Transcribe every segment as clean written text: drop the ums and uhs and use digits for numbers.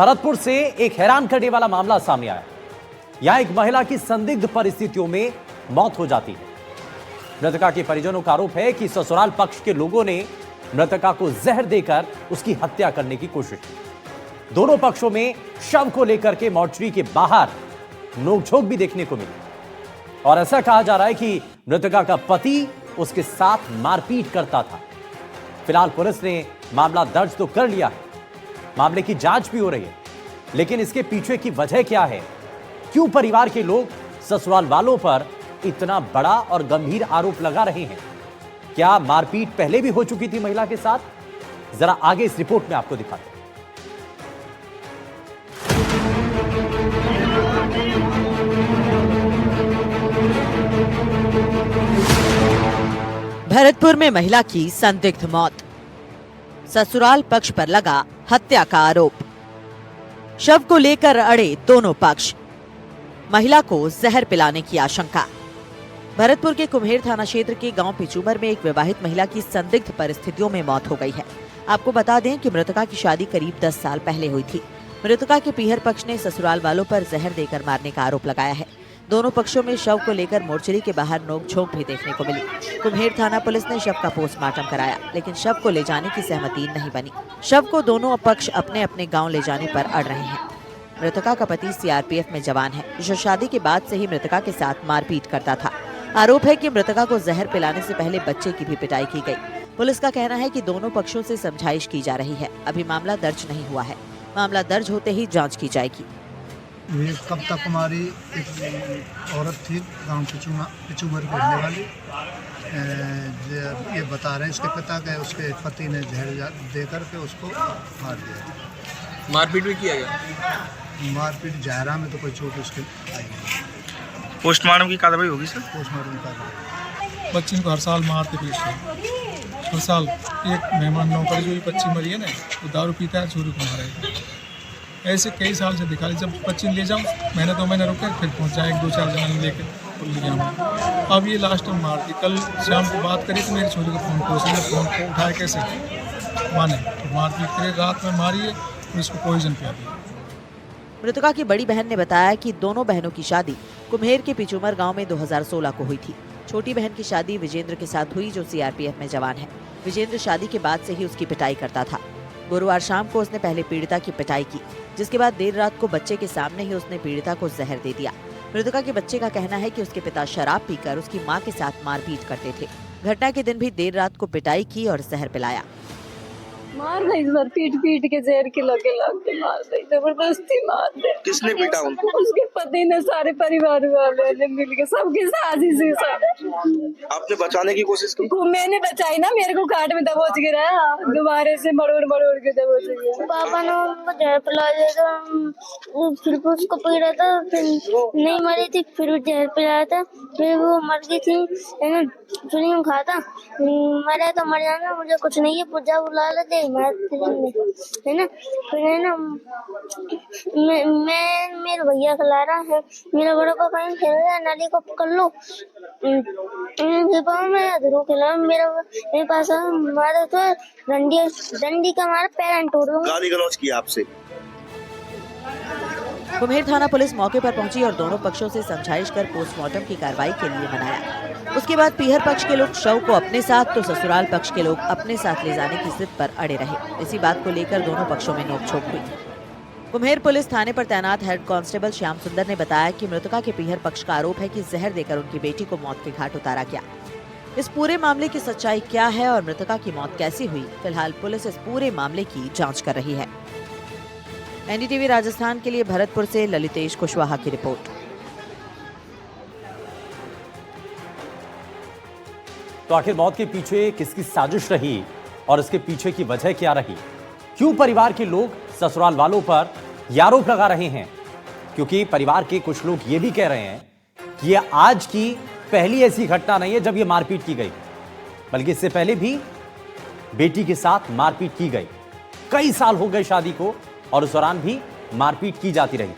भरतपुर से एक हैरान करने वाला मामला सामने आया। यहां एक महिला की संदिग्ध परिस्थितियों में मौत हो जाती है। मृतका के परिजनों का आरोप है कि ससुराल पक्ष के लोगों ने मृतका को जहर देकर उसकी हत्या करने की कोशिश की। दोनों पक्षों में शव को लेकर के मोर्चरी के बाहर नोकझोंक भी देखने को मिली और ऐसा कहा जा रहा है कि मृतका का पति उसके साथ मारपीट करता था। फिलहाल पुलिस ने मामला दर्ज तो कर लिया है, मामले की जांच भी हो रही है, लेकिन इसके पीछे की वजह क्या है? क्यों परिवार के लोग ससुराल वालों पर इतना बड़ा और गंभीर आरोप लगा रहे हैं? क्या मारपीट पहले भी हो चुकी थी महिला के साथ? जरा आगे इस रिपोर्ट में आपको दिखाते हैं। भरतपुर में महिला की संदिग्ध मौत, ससुराल पक्ष पर लगा हत्या का आरोप। शव को लेकर अड़े दोनों पक्ष, महिला को जहर पिलाने की आशंका। भरतपुर के कुम्हेर थाना क्षेत्र के गांव पिचूमर में एक विवाहित महिला की संदिग्ध परिस्थितियों में मौत हो गई है। आपको बता दें कि मृतका की शादी करीब 10 साल पहले हुई थी। मृतका के पीहर पक्ष ने ससुराल वालों पर जहर देकर मारने का आरोप लगाया है। दोनों पक्षों में शव को लेकर मोर्चरी के बाहर नोकझोंक भी देखने को मिली। कुम्हेर थाना पुलिस ने शव का पोस्टमार्टम कराया, लेकिन शव को ले जाने की सहमति नहीं बनी। शव को दोनों पक्ष अपने अपने गांव ले जाने पर अड़ रहे हैं। मृतका का पति सीआरपीएफ में जवान है, जो शादी के बाद से ही मृतका के साथ मारपीट करता था। आरोप है कि मृतका को जहर पिलाने से पहले बच्चे की भी पिटाई की गई। पुलिस का कहना है कि दोनों पक्षों से समझाइश की जा रही है। अभी मामला दर्ज नहीं हुआ है। मामला दर्ज होते ही जांच की जाएगी। ये कविता कुमारी एक औरत थी, गांव पिचूमर की रहने वाली। ये बता रहे हैं इसके पिता के, उसके पति ने जहर दे करके उसको मार दिया। मारपीट भी किया गया? मारपीट जहरा में तो कोई चोट उसके आई नहीं। पोस्टमार्टम की कार्रवाई होगी सर? पोस्टमार्टम कार्रवाई। बच्ची को हर साल मारते पीटते, हर साल। एक मेहमान नौकर जो ये बच्ची मरी है ना, वो दारू पीता है, चोरी को मारेगा। ऐसे कई साल से दिखा रही। जब बच्ची ले जाऊँ, महीने 2 महीने रुके, फिर पहुँच जाए 2-4 जन लेकर और लिया मैं। अब ये लास्ट में मार दी। कल शाम को बात करी तो मेरी छोरी को फ़ोन को, उसने फ़ोन को उठाया कैसे माने, तो मारपीट करे, रात में मारी है और इसको पॉइजन पिला दिया। मृतका की बड़ी बहन ने बताया कि दोनों बहनों की शादी कुम्हेर के पिचूमर गांव में 2016 को हुई थी। छोटी बहन की शादी विजेंद्र के साथ हुई, जो सीआरपीएफ में जवान है। विजेंद्र शादी के बाद से ही उसकी पिटाई करता था। गुरुवार शाम को उसने पहले पीड़िता की पिटाई की, जिसके बाद देर रात को बच्चे के सामने ही उसने पीड़िता को जहर दे दिया। मृतका के बच्चे का कहना है कि उसके पिता शराब पीकर उसकी मां के साथ मारपीट करते थे। घटना के दिन भी देर रात को पिटाई की और जहर पिलाया। मार गई सर, पीट पीट के जहर के लगे मार गई, जबरदस्ती मार दे। किसने पीटा उनको? उसके पति ने, सारे परिवार वाले ने मिल के, सबकी साजिश से सर। आपने बचाने की कोशिश की? मैंने बचाई ना, मेरे को घाट में दबोच गिरा, दोबारा से मरोड़ के दबोच गया। पापा ने उनको जहर पिला दिया था, फिर उसको पीड़ा था, फिर नहीं मरी थी, फिर जहर पिलाया था, फिर वो मर गई थी, है ना। फिर यूँ खा था, मरे तो मर जाना, मुझे कुछ नहीं है, पूजा बुला लेते है ना। फिर है ना, मैं मेरे भैया खिला रहा है, मेरा बड़ा पापा खेल रहा है, नाली को पकड़ लो, मैं अधरू खिला, मेरे पास मारा तो डंडी का मारा, पैर तोड़ दूंगा। गाली गलौज किया आपसे? कुम्हेर थाना पुलिस मौके पर पहुंची और दोनों पक्षों से समझाइश कर पोस्टमार्टम की कार्रवाई के लिए मनाया। उसके बाद पीहर पक्ष के लोग शव को अपने साथ तो ससुराल पक्ष के लोग अपने साथ ले जाने की जिद पर अड़े रहे। इसी बात को लेकर दोनों पक्षों में नोकझोंक हुई। कुम्हेर पुलिस थाने पर तैनात हेड कांस्टेबल श्याम सुंदर ने बताया कि मृतका के पीहर पक्ष का आरोप है कि जहर देकर उनकी बेटी को मौत के घाट उतारा गया। इस पूरे मामले की सच्चाई क्या है और मृतका की मौत कैसे हुई, फिलहाल पुलिस इस पूरे मामले की जाँच कर रही है। एनडीटीवी राजस्थान के लिए भरतपुर से ललितेश कुशवाहा की रिपोर्ट। तो आखिर मौत के पीछे किसकी साजिश रही और इसके पीछे की वजह क्या रही? क्यों परिवार के लोग ससुराल वालों पर यह आरोप लगा रहे हैं? क्योंकि परिवार के कुछ लोग ये भी कह रहे हैं कि यह आज की पहली ऐसी घटना नहीं है जब यह मारपीट की गई, बल्कि इससे पहले भी बेटी के साथ मारपीट की गई। कई साल हो गए शादी को और उस दौरान भी मारपीट की जाती रही।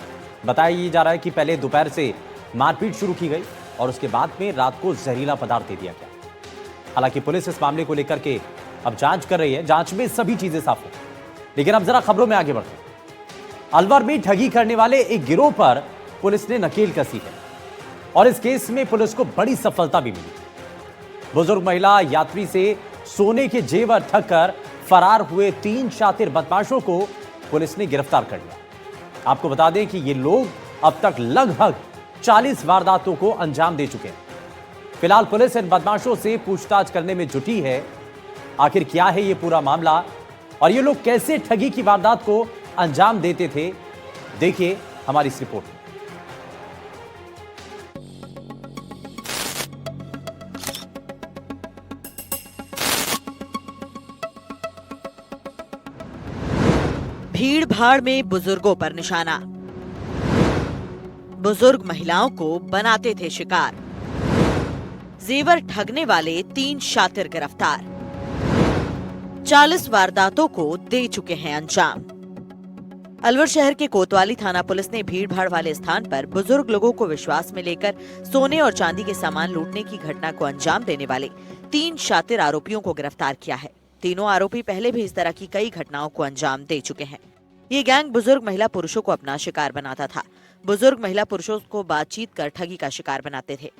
बताया जा रहा है कि पहले दोपहर से मारपीट शुरू की गई और उसके बाद में रात को जहरीला पदार्थ दे दिया गया। हालांकि पुलिस इस मामले को लेकर के अब जांच कर रही है, जांच में सभी चीजें साफ हो। लेकिन अब जरा खबरों में आगे बढ़ते हैं। अलवर में ठगी करने वाले एक गिरोह पर पुलिस ने नकेल कसी है और इस केस में पुलिस को बड़ी सफलता भी मिली। बुजुर्ग महिला यात्री से सोने के जेवर ठग कर फरार हुए 3 शातिर बदमाशों को पुलिस ने गिरफ्तार कर लिया। आपको बता दें कि ये लोग अब तक लगभग 40 वारदातों को अंजाम दे चुके हैं। फिलहाल पुलिस इन बदमाशों से पूछताछ करने में जुटी है। आखिर क्या है ये पूरा मामला और ये लोग कैसे ठगी की वारदात को अंजाम देते थे, देखिए हमारी इस रिपोर्ट में। भीड़ भाड़ में बुजुर्गों पर निशाना, बुजुर्ग महिलाओं को बनाते थे शिकार, जेवर ठगने वाले 3 शातिर गिरफ्तार, 40 वारदातों को दे चुके हैं अंजाम। अलवर शहर के कोतवाली थाना पुलिस ने भीड़ भाड़ वाले स्थान पर बुजुर्ग लोगों को विश्वास में लेकर सोने और चांदी के सामान लूटने की घटना को अंजाम देने वाले 3 शातिर आरोपियों को गिरफ्तार किया है। तीनों आरोपी पहले भी इस तरह की कई घटनाओं को अंजाम दे चुके हैं। ये गैंग बुजुर्ग महिला पुरुषों को अपना शिकार बनाता था। बुजुर्ग महिला पुरुषों को बातचीत कर ठगी का शिकार बनाते थे।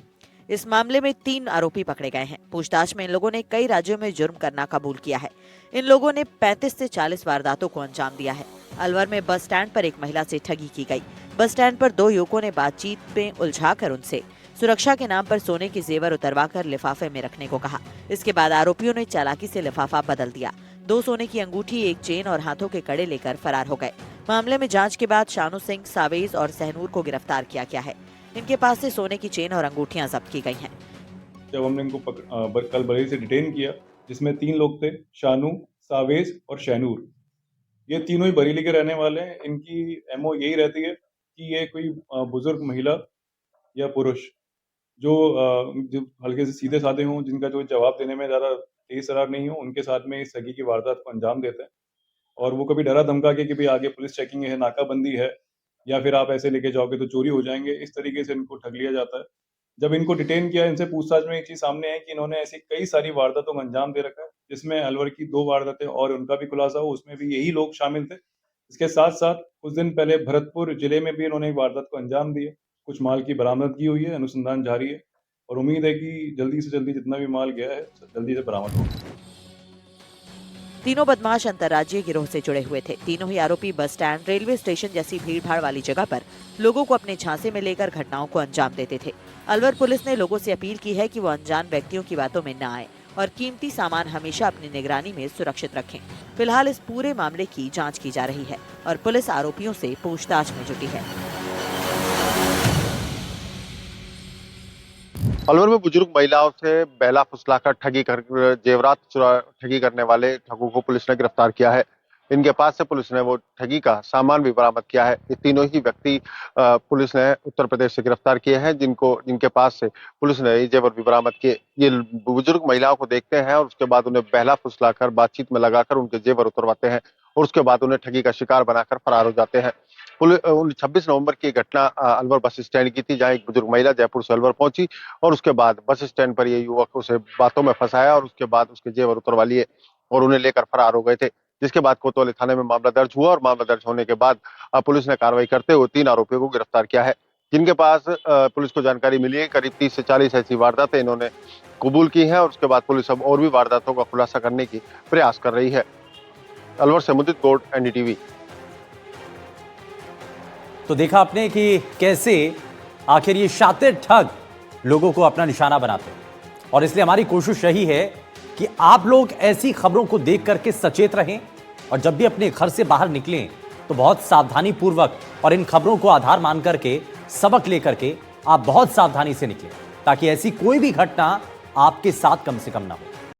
इस मामले में 3 आरोपी पकड़े गए हैं। पूछताछ में इन लोगों ने कई राज्यों में जुर्म करना कबूल किया है। इन लोगों ने 35 से 40 वारदातों को अंजाम दिया है। अलवर में बस स्टैंड पर एक महिला से ठगी की गई। बस स्टैंड पर 2 युवकों ने बातचीत में उलझाकर उनसे सुरक्षा के नाम पर सोने के जेवर उतरवाकर लिफाफे में रखने को कहा। इसके बाद आरोपियों ने चालाकी से लिफाफा बदल दिया। 2 सोने की अंगूठी, 1 चेन और हाथों के कड़े लेकर फरार हो गए। मामले में जांच के बाद शानू सिंह, सावेज और सहनूर को गिरफ्तार किया गया है। इनके पास से सोने की चेन और अंगूठियां जब्त की गई हैं। जब हमने इनको कल बरेली से डिटेन किया, जिसमें 3 लोग थे, शानू, सावेज और शहनूर। ये तीनों ही बरेली के रहने वाले हैं। इनकी एमओ यही रहती है कि ये कोई बुजुर्ग महिला या पुरुष जो हल्के से सीधे साधे हों, जिनका जो जवाब देने में ज़्यादा तेज तरार नहीं हो, उनके साथ में इस ठगी की वारदात को अंजाम देते हैं। और वो कभी डरा धमका के कि भाई आगे पुलिस चेकिंग है, नाकाबंदी है, या फिर आप ऐसे लेके जाओगे तो चोरी हो जाएंगे, इस तरीके से इनको ठग लिया जाता है। जब इनको डिटेन किया, इनसे पूछताछ में एक चीज सामने आई कि इन्होंने ऐसी कई सारी वारदातों को अंजाम दे रखा है, जिसमें अलवर की 2 वारदातें और उनका भी खुलासा हो, उसमें भी यही लोग शामिल थे। इसके साथ साथ कुछ दिन पहले भरतपुर जिले में भी इन्होंने एक वारदात को अंजाम दिया। कुछ माल की बरामदगी हुई है, अनुसंधान जारी है और उम्मीद है कि जल्दी से जल्दी जितना भी माल गया है जल्दी से बरामद हो। तीनों बदमाश अंतर्राज्यीय गिरोह से जुड़े हुए थे। तीनों ही आरोपी बस स्टैंड, रेलवे स्टेशन जैसी भीड़-भाड़ वाली जगह पर लोगों को अपने झांसे में लेकर घटनाओं को अंजाम देते थे। अलवर पुलिस ने लोगों से अपील की है कि वो अनजान व्यक्तियों की बातों में न आए और कीमती सामान हमेशा अपनी निगरानी में सुरक्षित रखें। फिलहाल इस पूरे मामले की जाँच की जा रही है और पुलिस आरोपियों से पूछताछ में जुटी है। अलवर में बुजुर्ग महिलाओं से बहला फुसलाकर जेवरात ठगी करने वाले ठगों को पुलिस ने गिरफ्तार किया है। इनके पास से पुलिस ने वो ठगी का सामान भी बरामद किया है। ये तीनों ही व्यक्ति पुलिस ने उत्तर प्रदेश से गिरफ्तार किए हैं, जिनके पास से पुलिस ने ये जेवर भी बरामद किए। ये बुजुर्ग महिलाओं को देखते हैं और उसके बाद उन्हें बहला फुसलाकर बातचीत में लगाकर उनके जेवर उतरवाते हैं और उसके बाद उन्हें ठगी का शिकार बनाकर फरार हो जाते हैं। 26 नवंबर की घटना अलवर बस स्टैंड की थी, जहां एक बुजुर्ग महिला जयपुर से अलवर पहुंची और उसके बाद बस स्टैंड पर ये युवक उसे बातों में फंसाया और उसके बाद उसके जेवर उतरवा लिए और उन्हें लेकर फरार हो गए थे। जिसके बाद कोतवाली थाने में मामला दर्ज हुआ और मामला दर्ज होने के बाद पुलिस ने कार्रवाई करते हुए 3 आरोपियों को गिरफ्तार किया है, जिनके पास पुलिस को जानकारी मिली है करीब 30 से 40 ऐसी वारदातें इन्होंने कबूल की हैं और उसके बाद पुलिस अब और भी वारदातों का खुलासा करने की प्रयास कर रही है। अलवर से मुदित गौड़, एनडीटीवी। तो देखा आपने कि कैसे आखिर ये शातिर ठग लोगों को अपना निशाना बनाते हैं और इसलिए हमारी कोशिश यही है कि आप लोग ऐसी खबरों को देख करके सचेत रहें और जब भी अपने घर से बाहर निकलें तो बहुत सावधानी पूर्वक और इन खबरों को आधार मान करके सबक लेकर के आप बहुत सावधानी से निकलें ताकि ऐसी कोई भी घटना आपके साथ कम से कम ना हो।